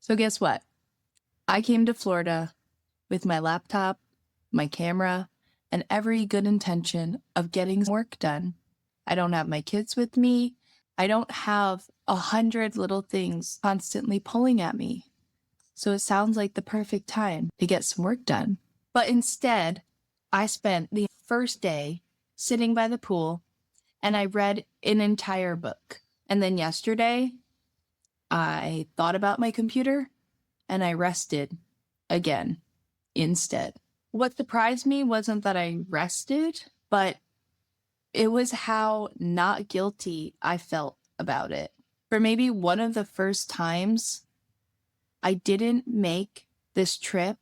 So guess what? I came to Florida with my laptop, my camera, and every good intention of getting work done. I don't have my kids with me. I don't have 100 little things constantly pulling at me. So it sounds like the perfect time to get some work done. But instead, I spent the first day sitting by the pool and I read an entire book. And then yesterday, I thought about my computer and I rested again instead. What surprised me wasn't that I rested, but it was how not guilty I felt about it. For maybe one of the first times, I didn't make this trip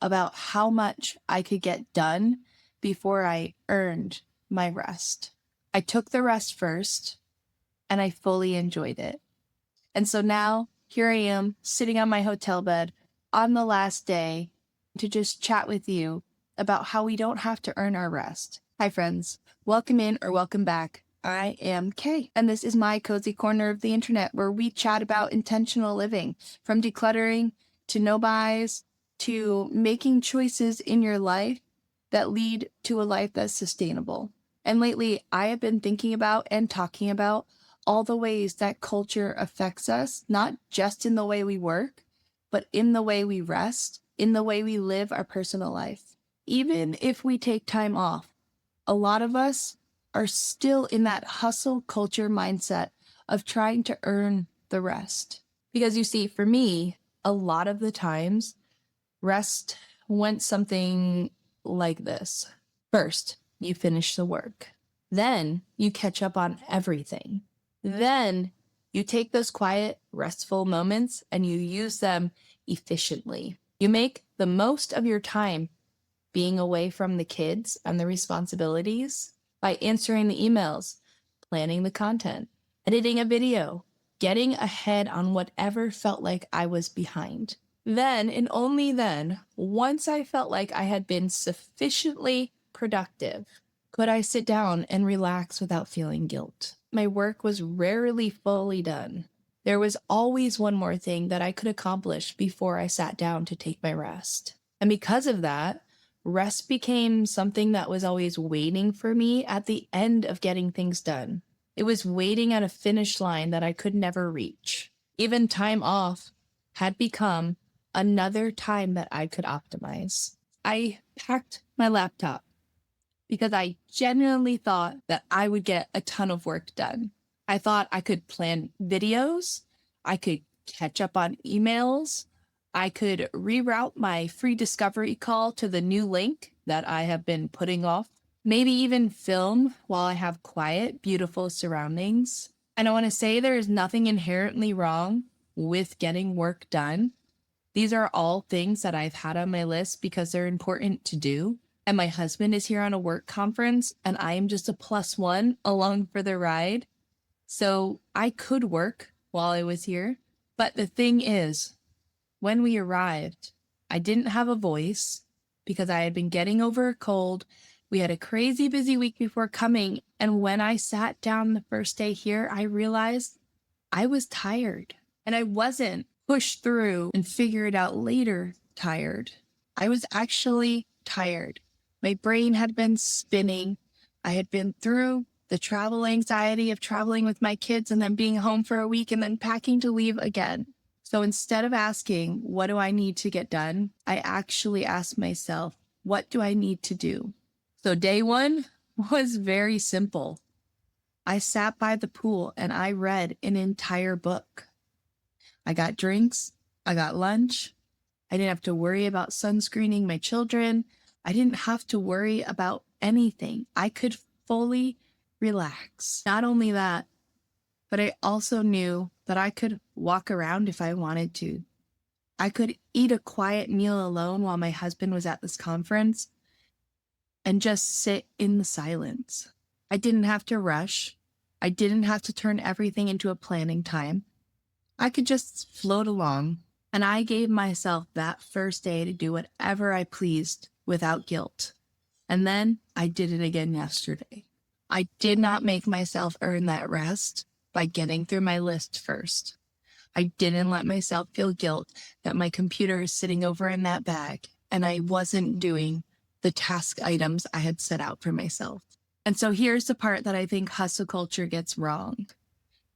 about how much I could get done before I earned my rest. I took the rest first and I fully enjoyed it. And so now here I am sitting on my hotel bed on the last day to just chat with you about how we don't have to earn our rest. Hi, friends. Welcome in or welcome back. I am Kay, and this is my cozy corner of the internet where we chat about intentional living, from decluttering to no buys to making choices in your life that lead to a life that's sustainable. And lately, I have been thinking about and talking about all the ways that culture affects us, not just in the way we work, but in the way we rest, in the way we live our personal life. Even if we take time off, a lot of us are still in that hustle culture mindset of trying to earn the rest. Because you see, for me, a lot of the times, rest went something like this. First, you finish the work. Then you catch up on everything. Then you take those quiet, restful moments and you use them efficiently. You make the most of your time being away from the kids and the responsibilities by answering the emails, planning the content, editing a video, getting ahead on whatever felt like I was behind. Then, and only then, once I felt like I had been sufficiently productive, could I sit down and relax without feeling guilt. My work was rarely fully done. There was always one more thing that I could accomplish before I sat down to take my rest. And because of that, rest became something that was always waiting for me at the end of getting things done. It was waiting at a finish line that I could never reach. Even time off had become another time that I could optimize. I packed my laptop because I genuinely thought that I would get a ton of work done. I thought I could plan videos, I could catch up on emails, I could reroute my free discovery call to the new link that I have been putting off, maybe even film while I have quiet, beautiful surroundings. And I want to say there is nothing inherently wrong with getting work done. These are all things that I've had on my list because they're important to do. And my husband is here on a work conference and I am just a plus one along for the ride. So I could work while I was here. But the thing is, when we arrived, I didn't have a voice because I had been getting over a cold. We had a crazy busy week before coming. And when I sat down the first day here, I realized I was tired. And I wasn't pushed through and figure it out later tired. I was actually tired. My brain had been spinning. I had been through the travel anxiety of traveling with my kids and then being home for a week and then packing to leave again. So instead of asking, what do I need to get done? I actually asked myself, what do I need to do? So day one was very simple. I sat by the pool and I read an entire book. I got drinks. I got lunch. I didn't have to worry about sunscreening my children. I didn't have to worry about anything. I could fully relax. Not only that, but I also knew that I could walk around if I wanted to. I could eat a quiet meal alone while my husband was at this conference and just sit in the silence. I didn't have to rush. I didn't have to turn everything into a planning time. I could just float along. And I gave myself that first day to do whatever I pleased without guilt. And then I did it again yesterday. I did not make myself earn that rest by getting through my list first. I didn't let myself feel guilt that my computer is sitting over in that bag and I wasn't doing the task items I had set out for myself. And so here's the part that I think hustle culture gets wrong.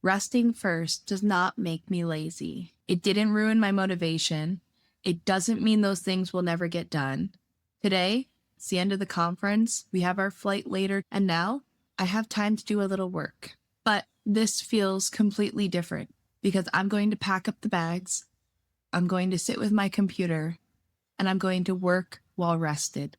Resting first does not make me lazy. It didn't ruin my motivation. It doesn't mean those things will never get done. Today, it's the end of the conference. We have our flight later, and now I have time to do a little work. But this feels completely different because I'm going to pack up the bags, I'm going to sit with my computer, and I'm going to work while rested.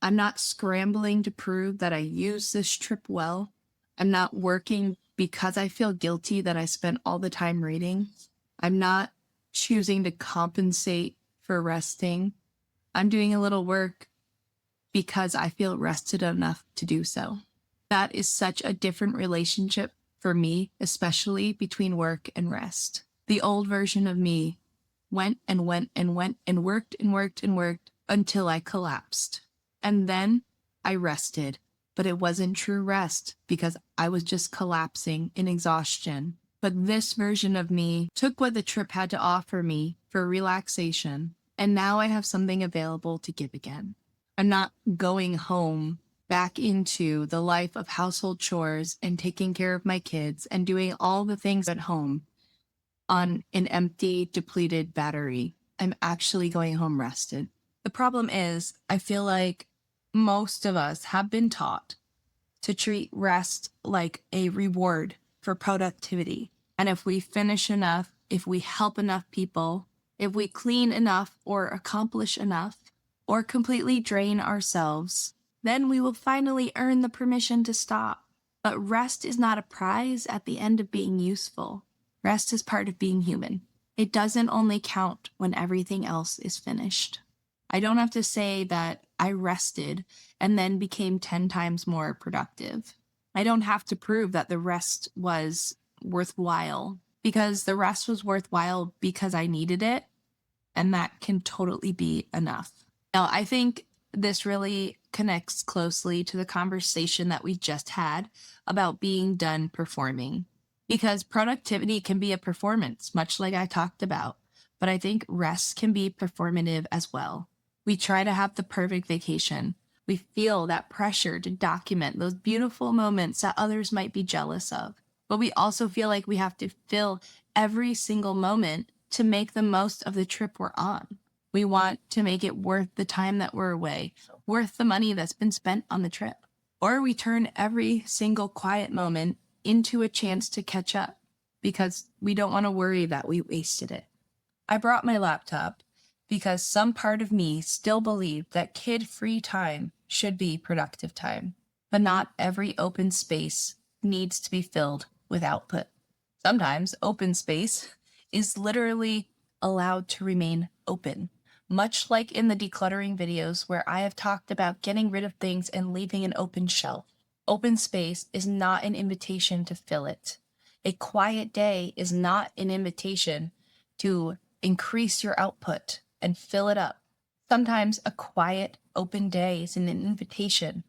I'm not scrambling to prove that I used this trip well. I'm not working because I feel guilty that I spent all the time reading. I'm not choosing to compensate for resting. I'm doing a little work because I feel rested enough to do so. That is such a different relationship for me, especially between work and rest. The old version of me went and went and went and worked and worked and worked until I collapsed. And then I rested, but it wasn't true rest because I was just collapsing in exhaustion. But this version of me took what the trip had to offer me for relaxation, and now I have something available to give again. I'm not going home back into the life of household chores and taking care of my kids and doing all the things at home on an empty, depleted battery. I'm actually going home rested. The problem is, I feel like most of us have been taught to treat rest like a reward for productivity. And if we finish enough, if we help enough people, if we clean enough or accomplish enough, or completely drain ourselves, then we will finally earn the permission to stop. But rest is not a prize at the end of being useful. Rest is part of being human. It doesn't only count when everything else is finished. I don't have to say that I rested and then became 10 times more productive. I don't have to prove that the rest was worthwhile because the rest was worthwhile because I needed it, and that can totally be enough. Now, I think this really connects closely to the conversation that we just had about being done performing, because productivity can be a performance, much like I talked about, but I think rest can be performative as well. We try to have the perfect vacation. We feel that pressure to document those beautiful moments that others might be jealous of. But we also feel like we have to fill every single moment to make the most of the trip we're on. We want to make it worth the time that we're away, worth the money that's been spent on the trip. Or we turn every single quiet moment into a chance to catch up because we don't want to worry that we wasted it. I brought my laptop because some part of me still believed that kid-free time should be productive time, but not every open space needs to be filled with output. Sometimes open space is literally allowed to remain open, much like in the decluttering videos where I have talked about getting rid of things and leaving an open shelf. Open space is not an invitation to fill it. A quiet day is not an invitation to increase your output and fill it up. Sometimes a quiet, open day is an invitation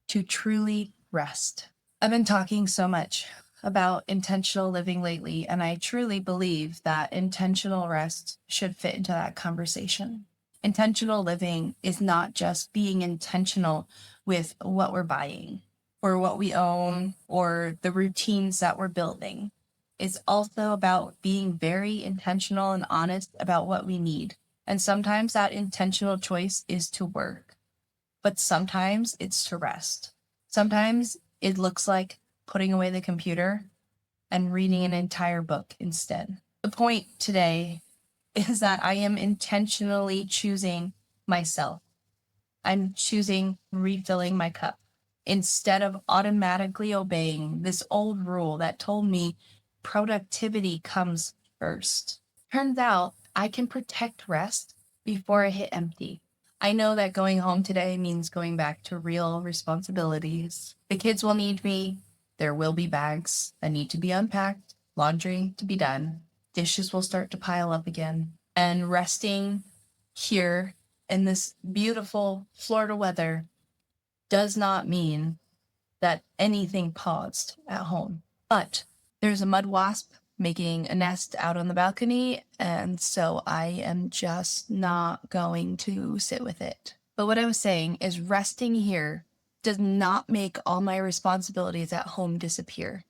to truly rest. I've been talking so much about intentional living lately, and I truly believe that intentional rest should fit into that conversation. Intentional living is not just being intentional with what we're buying or what we own or the routines that we're building. It's also about being very intentional and honest about what we need. And sometimes that intentional choice is to work, but sometimes it's to rest. Sometimes it looks like putting away the computer and reading an entire book instead. The point today is that I am intentionally choosing myself. I'm choosing refilling my cup instead of automatically obeying this old rule that told me productivity comes first. Turns out I can protect rest before I hit empty. I know that going home today means going back to real responsibilities. The kids will need me. There will be bags that need to be unpacked, laundry to be done. Dishes will start to pile up again. And resting here in this beautiful Florida weather does not mean that anything paused at home. But there's a mud wasp making a nest out on the balcony, and so I am just not going to sit with it. But what I was saying is resting here does not make all my responsibilities at home disappear,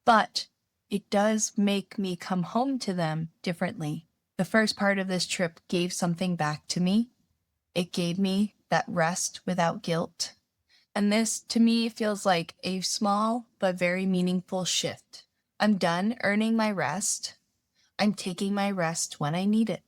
but it does make me come home to them differently. The first part of this trip gave something back to me. It gave me that rest without guilt. And this, to me, feels like a small but very meaningful shift. I'm done earning my rest. I'm taking my rest when I need it.